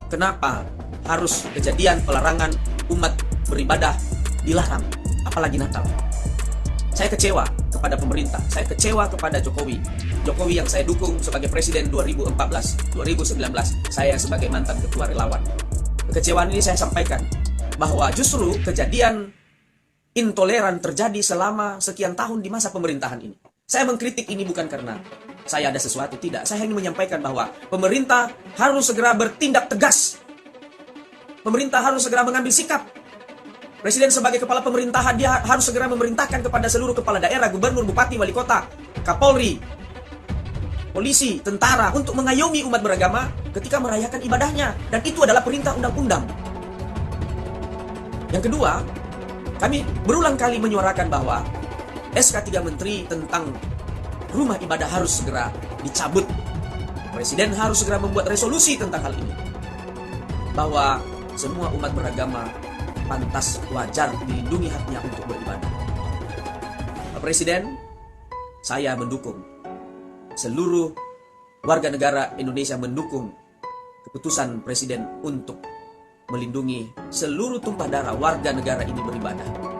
Kenapa harus kejadian pelarangan umat beribadah dilarang, apalagi Natal? Saya kecewa kepada pemerintah, saya kecewa kepada Jokowi. Jokowi yang saya dukung sebagai presiden 2014-2019, saya sebagai mantan ketua relawan. Kekecewaan ini saya sampaikan bahwa justru kejadian intoleran terjadi selama sekian tahun di masa pemerintahan ini. Saya mengkritik ini bukan karena saya ada sesuatu, tidak. Saya ingin menyampaikan bahwa pemerintah harus segera bertindak tegas. Pemerintah harus segera mengambil sikap. Presiden sebagai kepala pemerintahan, dia harus segera memerintahkan kepada seluruh kepala daerah, gubernur, bupati, wali kota, kapolri, polisi, tentara untuk mengayomi umat beragama ketika merayakan ibadahnya. Dan itu adalah perintah undang-undang. Yang kedua, kami berulang kali menyuarakan bahwa SK 3 Menteri tentang rumah ibadah harus segera dicabut. Presiden harus segera membuat resolusi tentang hal ini. Bahwa semua umat beragama pantas, wajar dilindungi haknya untuk beribadah. Pak Presiden, saya mendukung. Seluruh warga negara Indonesia mendukung keputusan Presiden untuk melindungi seluruh tumpah darah warga negara ini beribadah.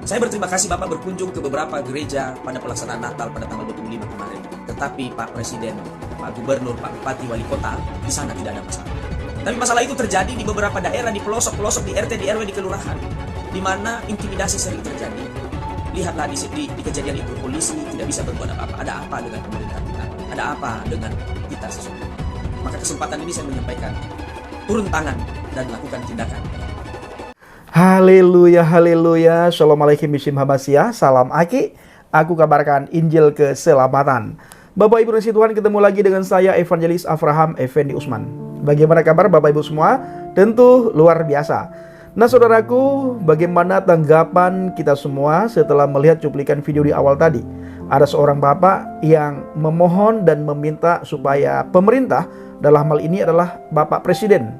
Saya berterima kasih Bapak berkunjung ke beberapa gereja pada pelaksanaan Natal pada tanggal 25 kemarin. Tetapi Pak Presiden, Pak Gubernur, Pak Bupati, Wali Kota, di sana tidak ada masalah. Tapi masalah itu terjadi di beberapa daerah, di pelosok-pelosok, di RT, di RW, di kelurahan, di mana intimidasi sering terjadi. Lihatlah di kejadian itu, polisi tidak bisa berbuat apa-apa. Ada apa dengan pemerintah kita? Ada apa dengan kita sesungguhnya? Maka kesempatan ini saya menyampaikan, turun tangan dan lakukan tindakan. Haleluya, haleluya. Shalom alaikum bishim habasyah. Salam Aki. Aku kabarkan Injil keselamatan. Bapak Ibu dan Tuhan, ketemu lagi dengan saya Evangelis Avraham Effendi Usman. Bagaimana kabar Bapak Ibu semua? Tentu luar biasa. Nah saudaraku, bagaimana tanggapan kita semua setelah melihat cuplikan video di awal tadi? Ada seorang bapak yang memohon dan meminta supaya pemerintah, dalam hal ini adalah Bapak Presiden,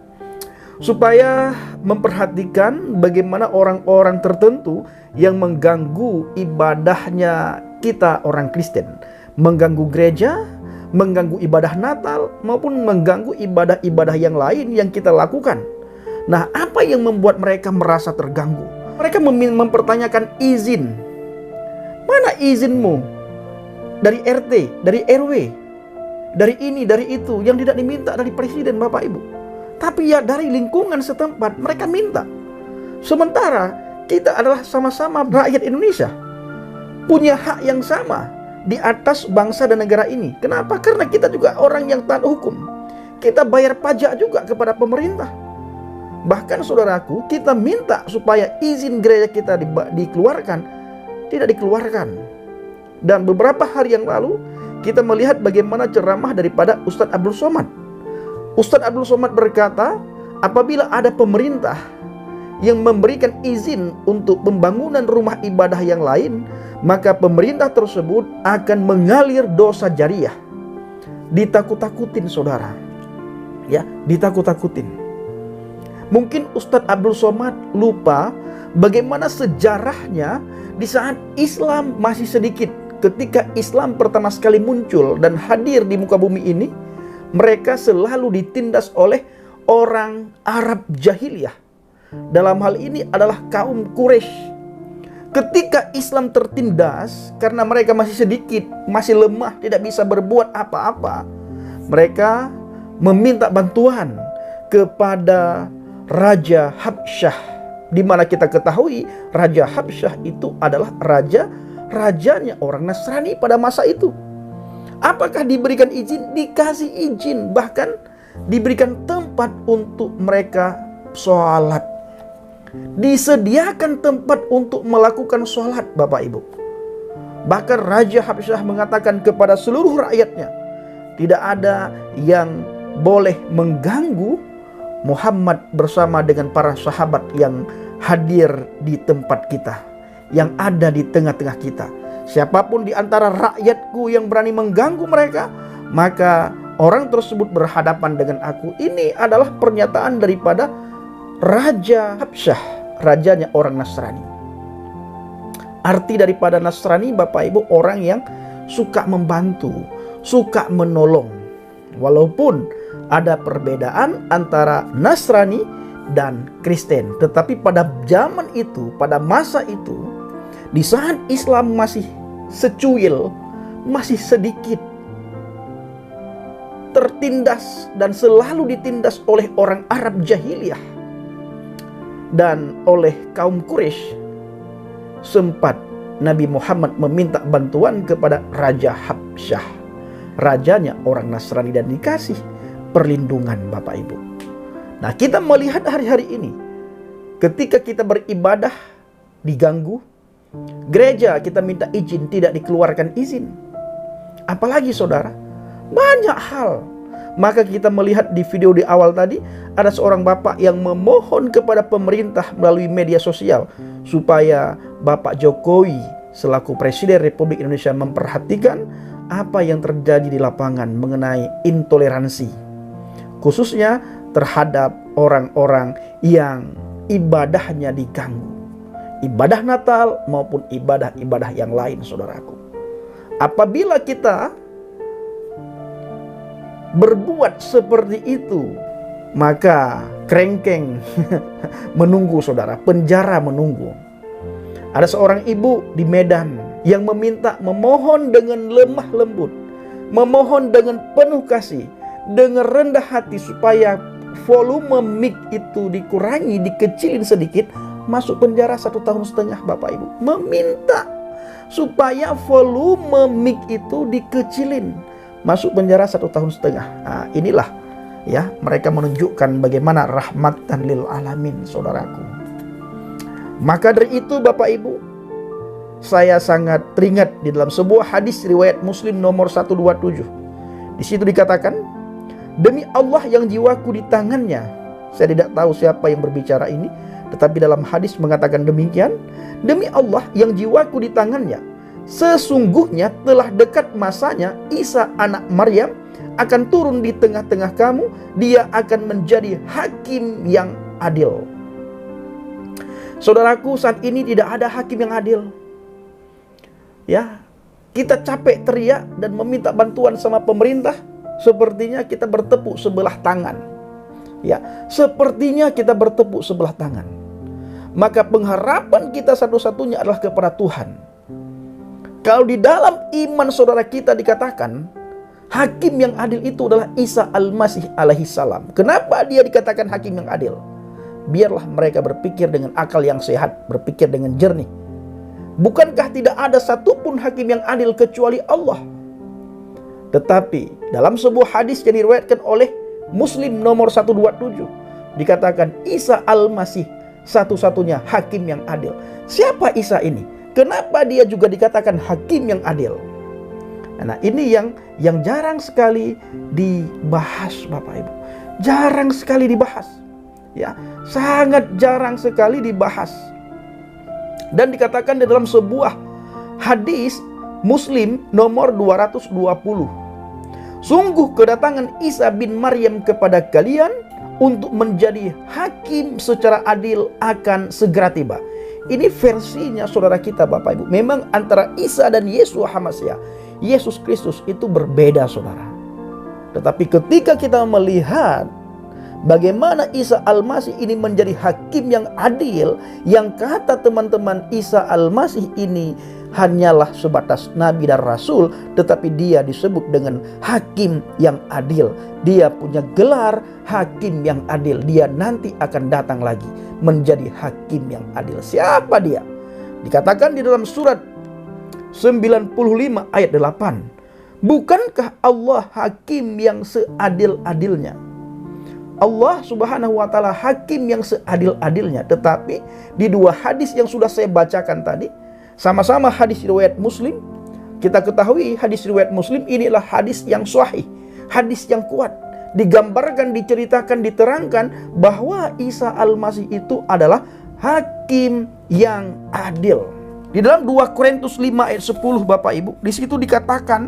supaya memperhatikan bagaimana orang-orang tertentu yang mengganggu ibadahnya kita orang Kristen, mengganggu gereja, mengganggu ibadah Natal, maupun mengganggu ibadah-ibadah yang lain yang kita lakukan. Nah, apa yang membuat mereka merasa terganggu? Mereka mempertanyakan izin. Mana izinmu? Dari RT, dari RW, dari ini, dari itu, yang tidak diminta dari Presiden, Bapak Ibu. Tapi ya dari lingkungan setempat mereka minta. Sementara kita adalah sama-sama rakyat Indonesia, punya hak yang sama di atas bangsa dan negara ini. Kenapa? Karena kita juga orang yang taat hukum. Kita bayar pajak juga kepada pemerintah. Bahkan saudaraku, kita minta supaya izin gereja kita dikeluarkan, tidak dikeluarkan. Dan beberapa hari yang lalu kita melihat bagaimana ceramah daripada Ustadz Abdul Somad. Ustadz Abdul Somad berkata, apabila ada pemerintah yang memberikan izin untuk pembangunan rumah ibadah yang lain, maka pemerintah tersebut akan mengalir dosa jariah. Ditakut-takutin saudara. Ya, ditakut-takutin. Mungkin Ustadz Abdul Somad lupa bagaimana sejarahnya di saat Islam masih sedikit. Ketika Islam pertama sekali muncul dan hadir di muka bumi ini, mereka selalu ditindas oleh orang Arab jahiliyah. Dalam hal ini adalah kaum Quraisy. Ketika Islam tertindas karena mereka masih sedikit, masih lemah, tidak bisa berbuat apa-apa, mereka meminta bantuan kepada Raja Habsyah, di mana kita ketahui Raja Habsyah itu adalah rajanya orang Nasrani pada masa itu. Apakah diberikan izin? Dikasih izin, bahkan diberikan tempat untuk mereka sholat. Disediakan tempat untuk melakukan sholat, Bapak Ibu. Bahkan Raja Habsyah mengatakan kepada seluruh rakyatnya, tidak ada yang boleh mengganggu Muhammad bersama dengan para sahabat yang hadir di tempat kita, yang ada di tengah-tengah kita. Siapapun di antara rakyatku yang berani mengganggu mereka, maka orang tersebut berhadapan dengan aku. Ini adalah pernyataan daripada Raja Habsyah, rajanya orang Nasrani. Arti daripada Nasrani, Bapak Ibu, orang yang suka membantu, suka menolong. Walaupun ada perbedaan antara Nasrani dan Kristen. Tetapi pada zaman itu, pada masa itu, di saat Islam masih secuil, masih sedikit, tertindas dan selalu ditindas oleh orang Arab jahiliyah dan oleh kaum Quraisy, sempat Nabi Muhammad meminta bantuan kepada Raja Habsyah, rajanya orang Nasrani, dan dikasih perlindungan, Bapak Ibu. Nah, kita melihat hari-hari ini, ketika kita beribadah diganggu, gereja kita minta izin, tidak dikeluarkan izin. Apalagi saudara, banyak hal. Maka kita melihat di video di awal tadi, ada seorang bapak yang memohon kepada pemerintah melalui media sosial supaya Bapak Jokowi selaku Presiden Republik Indonesia memperhatikan apa yang terjadi di lapangan mengenai intoleransi, khususnya terhadap orang-orang yang ibadahnya diganggu, ibadah Natal maupun ibadah-ibadah yang lain, saudaraku. Apabila kita berbuat seperti itu, maka krengkeng menunggu, saudara, penjara menunggu. Ada seorang ibu di Medan yang memohon dengan lemah lembut, memohon dengan penuh kasih, dengan rendah hati supaya volume mic itu dikurangi, dikecilin sedikit, masuk penjara 1,5 tahun, Bapak Ibu. Meminta supaya volume mic itu dikecilin, masuk penjara 1,5 tahun. Nah, inilah ya, mereka menunjukkan bagaimana rahmatan lil alamin, saudaraku. Maka dari itu, Bapak Ibu, saya sangat teringat di dalam sebuah hadis riwayat Muslim nomor 127. Di situ dikatakan, demi Allah yang jiwaku di tangannya. Saya tidak tahu siapa yang berbicara ini, tetapi dalam hadis mengatakan demikian, demi Allah yang jiwaku di tangannya, sesungguhnya telah dekat masanya Isa anak Maryam akan turun di tengah-tengah kamu. Dia akan menjadi hakim yang adil. Saudaraku, saat ini tidak ada hakim yang adil. Ya, kita capek teriak dan meminta bantuan sama pemerintah, sepertinya kita bertepuk sebelah tangan. Ya, sepertinya kita bertepuk sebelah tangan. Maka pengharapan kita satu-satunya adalah kepada Tuhan. Kalau di dalam iman saudara kita dikatakan hakim yang adil itu adalah Isa Al-Masih alaihi salam. Kenapa dia dikatakan hakim yang adil? Biarlah mereka berpikir dengan akal yang sehat, berpikir dengan jernih. Bukankah tidak ada satupun hakim yang adil kecuali Allah? Tetapi dalam sebuah hadis yang diriwayatkan oleh Muslim nomor 127, dikatakan Isa Al-Masih satu-satunya hakim yang adil. Siapa Isa ini? Kenapa dia juga dikatakan hakim yang adil? Nah, ini yang jarang sekali dibahas, Bapak Ibu. Jarang sekali dibahas. Ya, sangat jarang sekali dibahas. Dan dikatakan di dalam sebuah hadis Muslim nomor 220. Sungguh kedatangan Isa bin Maryam kepada kalian untuk menjadi hakim secara adil akan segera tiba. Ini versinya saudara kita, Bapak Ibu. Memang antara Isa dan Yesus Hamasyah, Yesus Kristus itu berbeda, saudara. Tetapi ketika kita melihat bagaimana Isa Al-Masih ini menjadi hakim yang adil, yang kata teman-teman Isa Al-Masih ini hanyalah sebatas nabi dan rasul, tetapi dia disebut dengan hakim yang adil. Dia punya gelar hakim yang adil. Dia nanti akan datang lagi menjadi hakim yang adil. Siapa dia? Dikatakan di dalam surat 95 ayat 8. Bukankah Allah hakim yang seadil-adilnya? Allah subhanahu wa ta'ala hakim yang seadil-adilnya. Tetapi di dua hadis yang sudah saya bacakan tadi, sama-sama hadis riwayat Muslim, kita ketahui hadis riwayat Muslim inilah hadis yang sahih, hadis yang kuat. Digambarkan, diceritakan, diterangkan bahwa Isa Al-Masih itu adalah hakim yang adil. Di dalam 2 Korintus 5 ayat 10, Bapak Ibu, di situ dikatakan,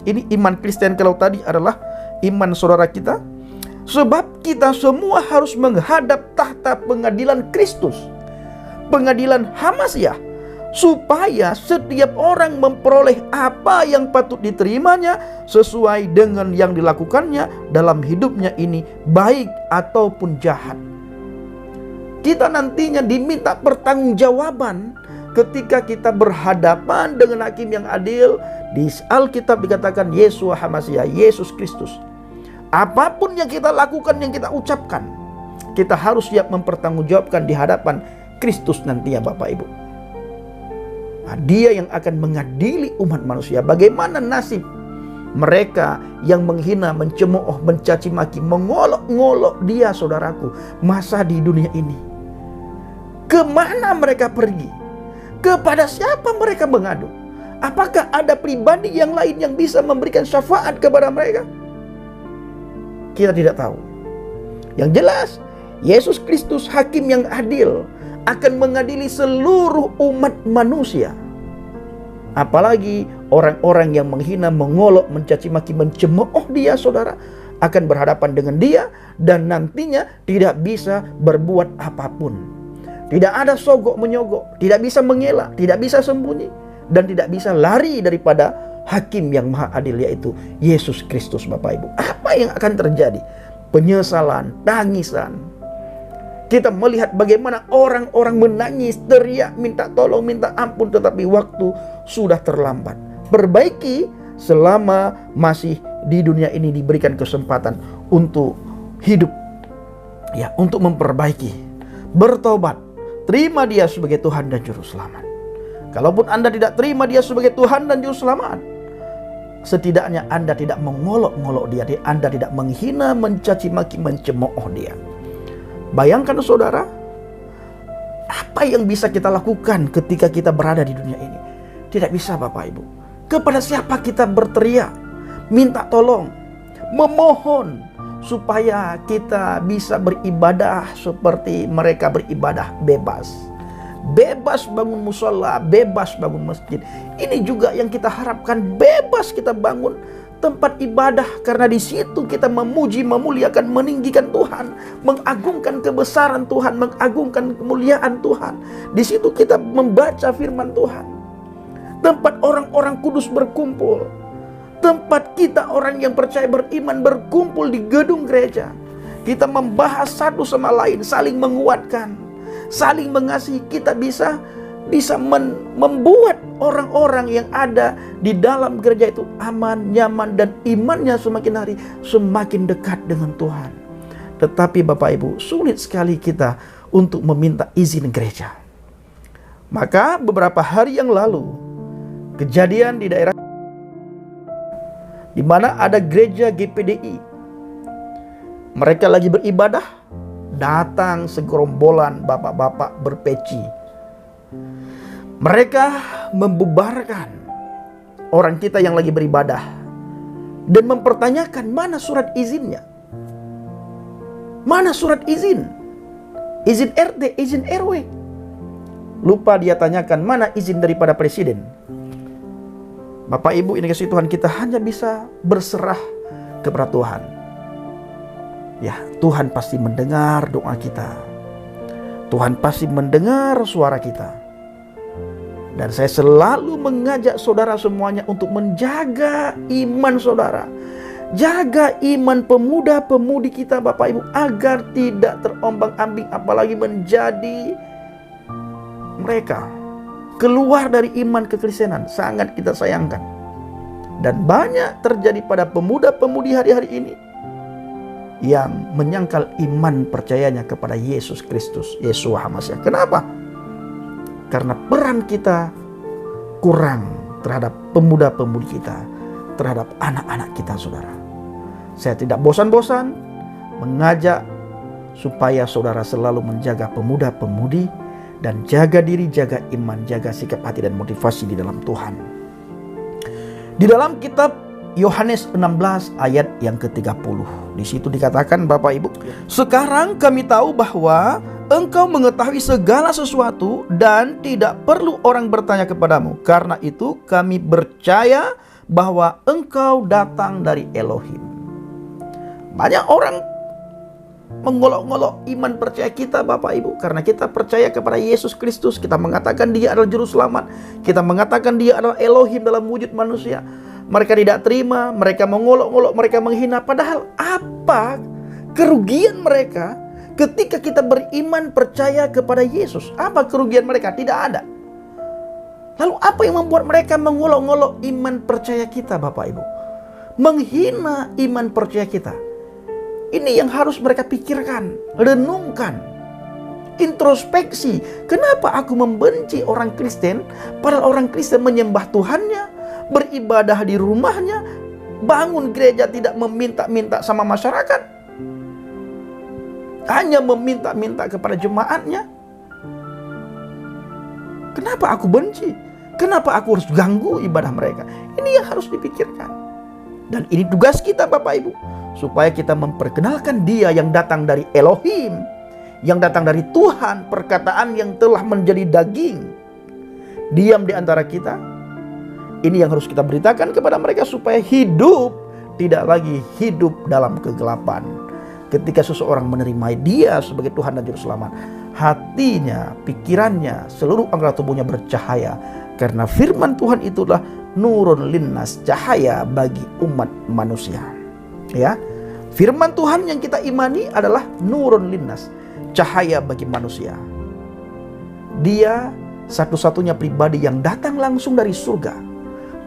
ini iman Kristen kalau tadi adalah iman saudara kita. Sebab kita semua harus menghadap tahta pengadilan Kristus, pengadilan Hamasyah, supaya setiap orang memperoleh apa yang patut diterimanya sesuai dengan yang dilakukannya dalam hidupnya ini, baik ataupun jahat. Kita nantinya diminta pertanggungjawaban ketika kita berhadapan dengan hakim yang adil. Di Alkitab dikatakan Yeshua HaMasiah, Yesus Kristus. Apapun yang kita lakukan, yang kita ucapkan, kita harus siap mempertanggungjawabkan di hadapan Kristus nantinya, Bapak Ibu. Nah, Dia yang akan mengadili umat manusia. Bagaimana nasib mereka yang menghina, mencemooh, mencaci maki, mengolok-ngolok Dia, saudaraku, masa di dunia ini? Kemana mereka pergi? Kepada siapa mereka mengadu? Apakah ada pribadi yang lain yang bisa memberikan syafaat kepada mereka? Kita tidak tahu. Yang jelas, Yesus Kristus hakim yang adil akan mengadili seluruh umat manusia. Apalagi orang-orang yang menghina, mengolok, mencaci maki, mencemooh Dia, saudara, akan berhadapan dengan Dia dan nantinya tidak bisa berbuat apapun. Tidak ada sogok menyogok, tidak bisa mengelak, tidak bisa sembunyi, dan tidak bisa lari daripada hakim yang maha adil, yaitu Yesus Kristus, Bapak Ibu. Apa yang akan terjadi? Penyesalan, tangisan. Kita melihat bagaimana orang-orang menangis, teriak, minta tolong, minta ampun, tetapi waktu sudah terlambat. Perbaiki selama masih di dunia ini diberikan kesempatan untuk hidup, ya, untuk memperbaiki, bertobat, terima Dia sebagai Tuhan dan Juru Selamat. Kalaupun Anda tidak terima Dia sebagai Tuhan dan Juru Selamat, setidaknya Anda tidak mengolok-ngolok Dia, Anda tidak menghina, mencaci maki, mencemooh Dia. Bayangkan, saudara, apa yang bisa kita lakukan ketika kita berada di dunia ini? Tidak bisa, Bapak Ibu. Kepada siapa kita berteriak, minta tolong, memohon supaya kita bisa beribadah seperti mereka beribadah bebas. Bebas bangun musola, bebas bangun masjid. Ini juga yang kita harapkan, bebas kita bangun tempat ibadah, karena di situ kita memuji, memuliakan, meninggikan Tuhan, mengagungkan kebesaran Tuhan, mengagungkan kemuliaan Tuhan. Di situ kita membaca firman Tuhan. Tempat orang-orang kudus berkumpul. Tempat kita orang yang percaya beriman berkumpul di gedung gereja. Kita membahas satu sama lain, saling menguatkan, saling mengasihi. Kita bisa membuat orang-orang yang ada di dalam gereja itu aman, nyaman, dan imannya semakin hari semakin dekat dengan Tuhan. Tetapi Bapak Ibu, sulit sekali kita untuk meminta izin gereja. Maka beberapa hari yang lalu, kejadian di daerah di mana ada gereja GPDI. Mereka lagi beribadah, datang segerombolan bapak-bapak berpeci. Mereka membubarkan orang kita yang lagi beribadah dan mempertanyakan mana surat izinnya. Mana surat izin? Izin RT, izin RW. Lupa dia tanyakan mana izin daripada presiden. Bapak Ibu, ini kasih Tuhan, kita hanya bisa berserah kepada Tuhan. Ya, Tuhan pasti mendengar doa kita. Tuhan pasti mendengar suara kita. Dan saya selalu mengajak saudara semuanya untuk menjaga iman saudara. Jaga iman pemuda-pemudi kita, Bapak Ibu, agar tidak terombang-ambing, apalagi menjadi mereka keluar dari iman kekristenan. Sangat kita sayangkan. Dan banyak terjadi pada pemuda-pemudi hari-hari ini yang menyangkal iman percayanya kepada Yesus Kristus, Yeshua HaMasiah. Kenapa? Karena peran kita kurang terhadap pemuda-pemudi kita, terhadap anak-anak kita, saudara. Saya tidak bosan-bosan mengajak supaya saudara selalu menjaga pemuda-pemudi dan jaga diri, jaga iman, jaga sikap hati dan motivasi di dalam Tuhan. Di dalam kitab Yohanes 16 ayat yang ke-30, di situ dikatakan, Bapak Ibu, sekarang kami tahu bahwa Engkau mengetahui segala sesuatu dan tidak perlu orang bertanya kepadamu. Karena itu kami percaya bahwa Engkau datang dari Elohim. Banyak orang mengolok-ngolok iman percaya kita Bapak Ibu. Karena kita percaya kepada Yesus Kristus, kita mengatakan dia adalah juru selamat, kita mengatakan dia adalah Elohim dalam wujud manusia. Mereka tidak terima, mereka mengolok-ngolok, mereka menghina. Padahal apa kerugian mereka ketika kita beriman percaya kepada Yesus? Apa kerugian mereka? Tidak ada. Lalu apa yang membuat mereka mengolok-ngolok iman percaya kita Bapak Ibu? Menghina iman percaya kita. Ini yang harus mereka pikirkan, renungkan, introspeksi. Kenapa aku membenci orang Kristen, padahal orang Kristen menyembah Tuhannya, beribadah di rumahnya, bangun gereja tidak meminta-minta sama masyarakat, hanya meminta-minta kepada jemaatnya. Kenapa aku benci? Kenapa aku harus ganggu ibadah mereka? Ini yang harus dipikirkan. Dan ini tugas kita Bapak Ibu, supaya kita memperkenalkan dia yang datang dari Elohim, yang datang dari Tuhan, perkataan yang telah menjadi daging, diam di antara kita. Ini yang harus kita beritakan kepada mereka supaya hidup, tidak lagi hidup dalam kegelapan. Ketika seseorang menerima dia sebagai Tuhan dan Juru Selamat, hatinya, pikirannya, seluruh anggota tubuhnya bercahaya. Karena firman Tuhan itulah nurun linnas, cahaya bagi umat manusia. Ya, firman Tuhan yang kita imani adalah nurun linnas, cahaya bagi manusia. Dia satu-satunya pribadi yang datang langsung dari surga.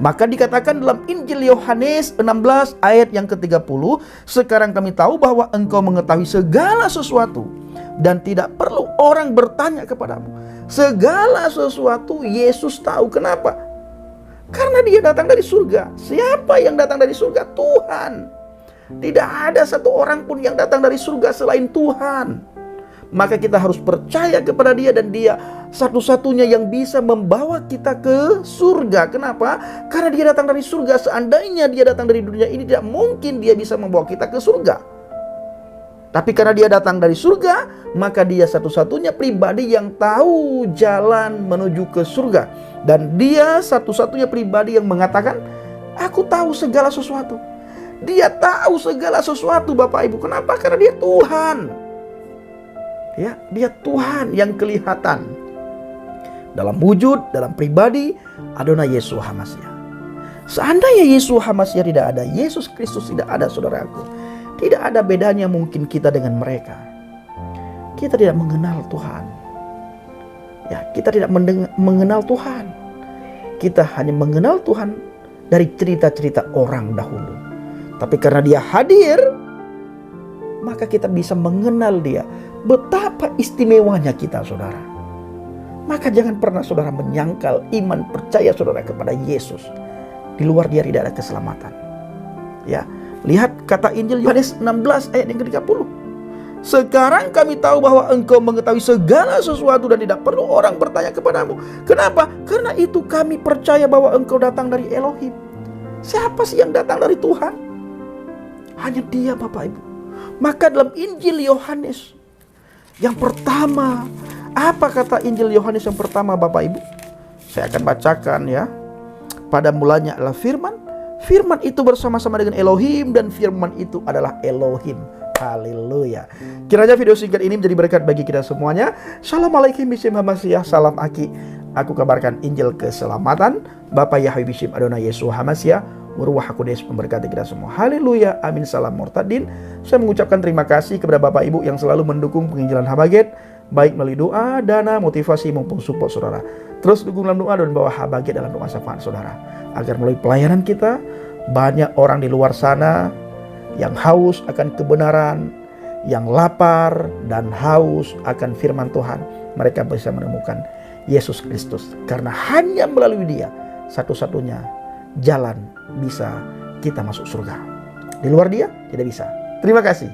Maka dikatakan dalam Injil Yohanes 16 ayat yang ke-30, sekarang kami tahu bahwa engkau mengetahui segala sesuatu dan tidak perlu orang bertanya kepadamu. Segala sesuatu Yesus tahu. Kenapa? Karena dia datang dari surga. Siapa yang datang dari surga? Tuhan. Tidak ada satu orang pun yang datang dari surga selain Tuhan. Maka kita harus percaya kepada dia, dan dia satu-satunya yang bisa membawa kita ke surga. Kenapa? Karena dia datang dari surga. Seandainya dia datang dari dunia ini, tidak mungkin dia bisa membawa kita ke surga. Tapi karena dia datang dari surga, maka dia satu-satunya pribadi yang tahu jalan menuju ke surga. Dan dia satu-satunya pribadi yang mengatakan, aku tahu segala sesuatu. Dia tahu segala sesuatu Bapak Ibu. Kenapa? Karena dia Tuhan. Ya, dia Tuhan yang kelihatan dalam wujud, dalam pribadi Adonai Yeshua HaMashiach. Seandainya Yeshua HaMashiach tidak ada, Yesus Kristus tidak ada, saudaraku, tidak ada bedanya mungkin kita dengan mereka. Kita tidak mengenal Tuhan. Ya, kita tidak mengenal Tuhan. Kita hanya mengenal Tuhan dari cerita-cerita orang dahulu. Tapi karena dia hadir, maka kita bisa mengenal dia. Betapa istimewanya kita, saudara. Maka jangan pernah saudara menyangkal iman percaya saudara kepada Yesus. Di luar dia tidak ada keselamatan. Ya, lihat kata Injil Yohanes 16 ayat yang ke-30. Sekarang kami tahu bahwa engkau mengetahui segala sesuatu dan tidak perlu orang bertanya kepadamu. Kenapa? Karena itu kami percaya bahwa engkau datang dari Elohim. Siapa sih yang datang dari Tuhan? Hanya dia Bapak Ibu. Maka dalam Injil Yohanes yang pertama, apa kata Injil Yohanes yang pertama Bapak Ibu? Saya akan bacakan ya. Pada mulanya adalah firman. Firman itu bersama-sama dengan Elohim, dan firman itu adalah Elohim. Haleluya. Kiranya video singkat ini menjadi berkat bagi kita semuanya. Assalamualaikum Bishim HaMashiach. Salam Aki. Aku kabarkan Injil keselamatan. Bapak Yahweh Bishim Adonai Yeshua HaMashiach. Waruah Hakodes memberkati kita semua. Haleluya. Amin. Salam Mortadin. Saya mengucapkan terima kasih kepada Bapak Ibu yang selalu mendukung penginjilan Habaget, baik melalui doa, dana, motivasi maupun support saudara. Terus dukung dalam doa dan bawa Habaget dalam doa syafaat saudara, agar melalui pelayanan kita banyak orang di luar sana yang haus akan kebenaran, yang lapar dan haus akan firman Tuhan. Mereka bisa menemukan Yesus Kristus, karena hanya melalui dia satu-satunya jalan bisa kita masuk surga. Di luar dia tidak bisa. Terima kasih.